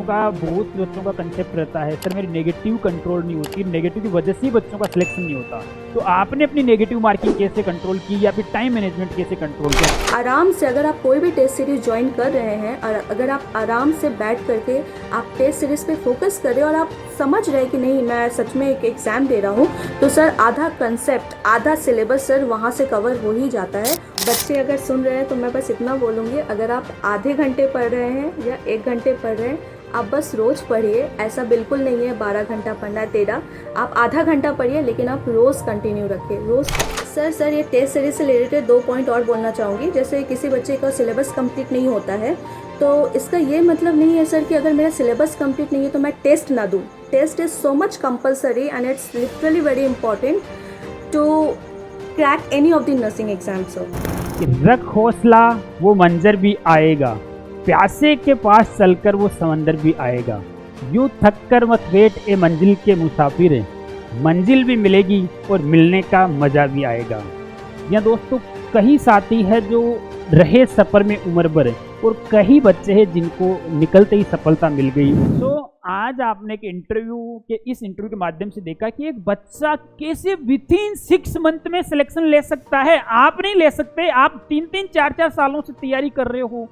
का बहुत से बच्चों का कंसेप्ट रहता है, सर मेरी नेगेटिव कंट्रोल नहीं होती, नेगेटिव की वजह से ही बच्चों का सिलेक्शन नहीं होता। तो आपने अपनी नेगेटिव मार्किंग कैसे कंट्रोल की या फिर टाइम मैनेजमेंट कैसे कंट्रोल किया? आराम से अगर आप कोई भी टेस्ट सीरीज ज्वाइन कर रहे हैं और अगर आप आराम से बैठ करके आप टेस्ट सीरीज पे फोकस कर रहे हैं और आप समझ रहे हैं कि नहीं मैं सच में एक एग्ज़ाम दे रहा हूँ, तो सर आधा कंसेप्ट आधा सिलेबस सर वहाँ से कवर हो ही जाता है। बच्चे अगर सुन रहे हैं तो मैं बस इतना बोलूँगी, अगर आप आधे घंटे पढ़ रहे हैं या 1 घंटे पढ़ रहे हैं, आप बस रोज़ पढ़िए। ऐसा बिल्कुल नहीं है 12 घंटा पढ़ना है 13, आप आधा घंटा पढ़िए, लेकिन आप रोज़ कंटिन्यू रखिए रोज़। सर ये टेस्ट सीरीज से रिलेटेड 2 पॉइंट और बोलना चाहूँगी। जैसे किसी बच्चे का सिलेबस कंप्लीट नहीं होता है, तो इसका ये मतलब नहीं है सर कि अगर मेरा सिलेबस कंप्लीट नहीं है तो मैं टेस्ट ना दूँ। Test is so much compulsory and it's literally very important to crack any of the nursing exam. रख हौसला, वो मंजर भी आएगा, प्यासे के पास चलकर वो समंदर भी आएगा, यूं थक कर मत बैठ ए मंजिल के मुसाफिर, मंजिल भी मिलेगी और मिलने का मजा भी आएगा। या दोस्तों, कई साथी है जो रहे सफ़र में उम्र भर और कई बच्चे हैं जिनको निकलते ही सफलता मिल गई। तो आज आपने एक इस इंटरव्यू के माध्यम से देखा कि एक बच्चा कैसे विथिन 6 मंथ में सिलेक्शन ले सकता है। आप नहीं ले सकते, आप 3-3, 4-4 सालों से तैयारी कर रहे हो,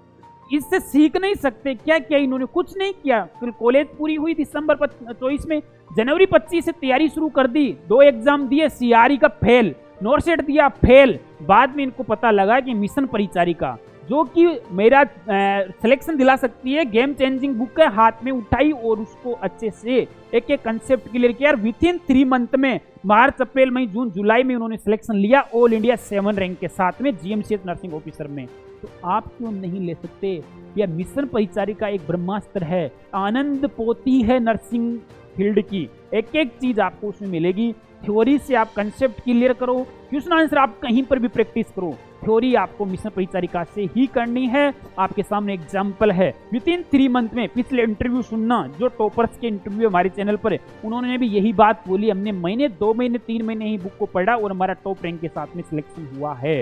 इससे सीख नहीं सकते। क्या किया इन्होंने? कुछ नहीं किया। फिर कॉलेज पूरी हुई दिसंबर 24 में, जनवरी 25 से तैयारी शुरू कर दी, 2 एग्जाम दिए, सीआरई का फेल, नोरसेट दिया फेल। बाद में इनको पता लगा कि मिशन परिचारिका जो कि मेरा सिलेक्शन दिला सकती है, गेम चेंजिंग बुक है, हाथ में उठाई और उसको अच्छे से एक एक कंसेप्ट क्लियर किया। विथिन 3 मंथ में मार्च, अप्रैल, मई, जून, जुलाई में उन्होंने सिलेक्शन लिया ऑल इंडिया 7 रैंक के साथ में जीएमसीएच नर्सिंग ऑफिसर में। तो आप क्यों नहीं ले सकते? यह मिशन परिचारिका एक ब्रह्मास्त्र है, आनंद पोती है नर्सिंग फील्ड की। एक एक चीज आपको उसमें मिलेगी। थ्योरी से आप कंसेप्ट क्लियर करो, क्वेश्चन आंसर आप कहीं पर भी प्रैक्टिस करो। थ्योरी आपको मिशन परिचारिका से ही करनी है। आपके सामने एग्जाम्पल है, विथिन 3 मंथ में। पिछले इंटरव्यू सुनना, जो टॉपर्स के इंटरव्यू हमारे चैनल पर है, उन्होंने भी यही बात बोली, हमने महीने 2 महीने 3 महीने ही बुक को पढ़ा और हमारा टॉप रैंक के साथ में सिलेक्शन हुआ है।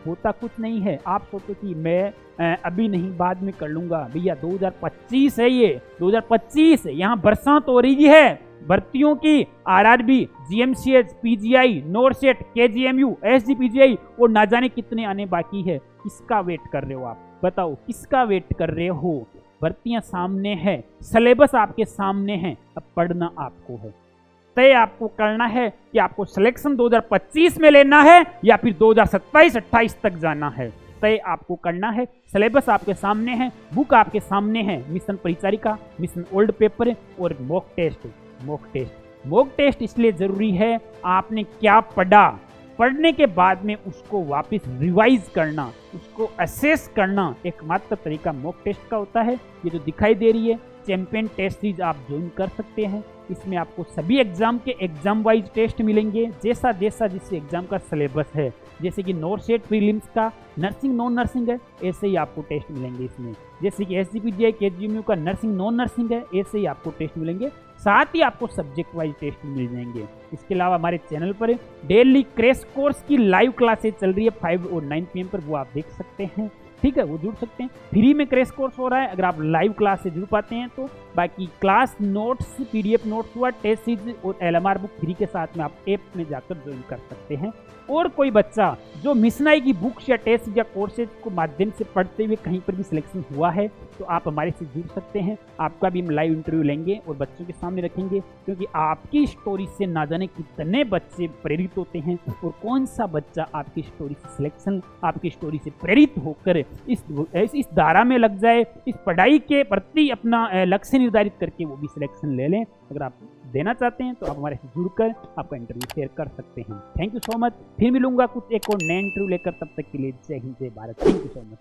होता कुछ नहीं है। आप सोचो कि मैं अभी नहीं बाद में कर लूंगा। भैया 2025 है, ये 2025 यहाँ बरसात हो रही है भर्तियों की, RRB, GMCH, PGI, NORCET, KGMU, SGPGI और ना जाने कितने आने बाकी है। किसका वेट कर रहे हो आप? बताओ किसका वेट कर रहे हो? भर्तियां सामने है, सिलेबस आपके सामने है, अब पढ़ना आपको है। तय आपको करना है कि आपको सिलेक्शन 2025 में लेना है या फिर 2027-28 तक जाना है। तय आपको करना है। सिलेबस आपके सामने है, बुक आपके सामने है, मिशन परिचारिका, मिशन ओल्ड पेपर और मॉक टेस्ट इसलिए जरूरी है, आपने क्या पढ़ा, पढ़ने के बाद में उसको वापस रिवाइज करना, उसको असेस करना एकमात्र तरीका मॉक टेस्ट का होता है। ये जो दिखाई दे रही है चैंपियन टेस्ट सीरीज आप ज्वाइन कर सकते हैं। इसमें आपको सभी एग्जाम के एग्जाम वाइज टेस्ट मिलेंगे, जैसा जिससे एग्जाम का सिलेबस है। जैसे कि नोरसेट प्रीलिम्स का नर्सिंग नॉन नर्सिंग है, ऐसे ही आपको टेस्ट मिलेंगे इसमें। जैसे कि एसजीपीजीआई केजीएमयू का नर्सिंग नॉन नर्सिंग है, ऐसे ही आपको टेस्ट मिलेंगे। साथ ही आपको सब्जेक्ट वाइज टेस्ट मिल जाएंगे। इसके अलावा हमारे चैनल पर डेली क्रैश कोर्स की लाइव क्लासेस चल रही है 5 और 9 PM पर, वो आप देख सकते हैं। ठीक है, वो जुड़ सकते हैं। फ्री में क्रैश कोर्स हो रहा है, अगर आप लाइव क्लास से जुड़ पाते हैं तो। बाकी क्लास नोट्स, पीडीएफ नोट्स हुआ, टेस्ट सीरीज और एलएमआर बुक फ्री के साथ में आप ऐप में जाकर ज्वाइन कर सकते हैं। और कोई बच्चा जो मिशनाई की बुक्स या टेस्ट या कोर्सेज को माध्यम से पढ़ते हुए कहीं पर भी सिलेक्शन हुआ है तो आप हमारे से जुड़ सकते हैं। आपका भी हम लाइव इंटरव्यू लेंगे और बच्चों के सामने रखेंगे, क्योंकि आपकी स्टोरी से ना जाने कितने बच्चे प्रेरित होते हैं और कौन सा बच्चा आपकी स्टोरी से सिलेक्शन, आपकी स्टोरी से प्रेरित होकर इस धारा में लग जाए, इस पढ़ाई के प्रति अपना लक्ष्य निर्धारित करके वो भी सिलेक्शन ले लें। अगर आप देना चाहते हैं तो आप हमारे से जुड़कर आपका इंटरव्यू शेयर कर सकते हैं। Thank you so much. फिर मिलूंगा कुछ एक और नए इंटरव्यू लेकर, तब तक के लिए जय हिंद, जय Bharat. Thank you so much.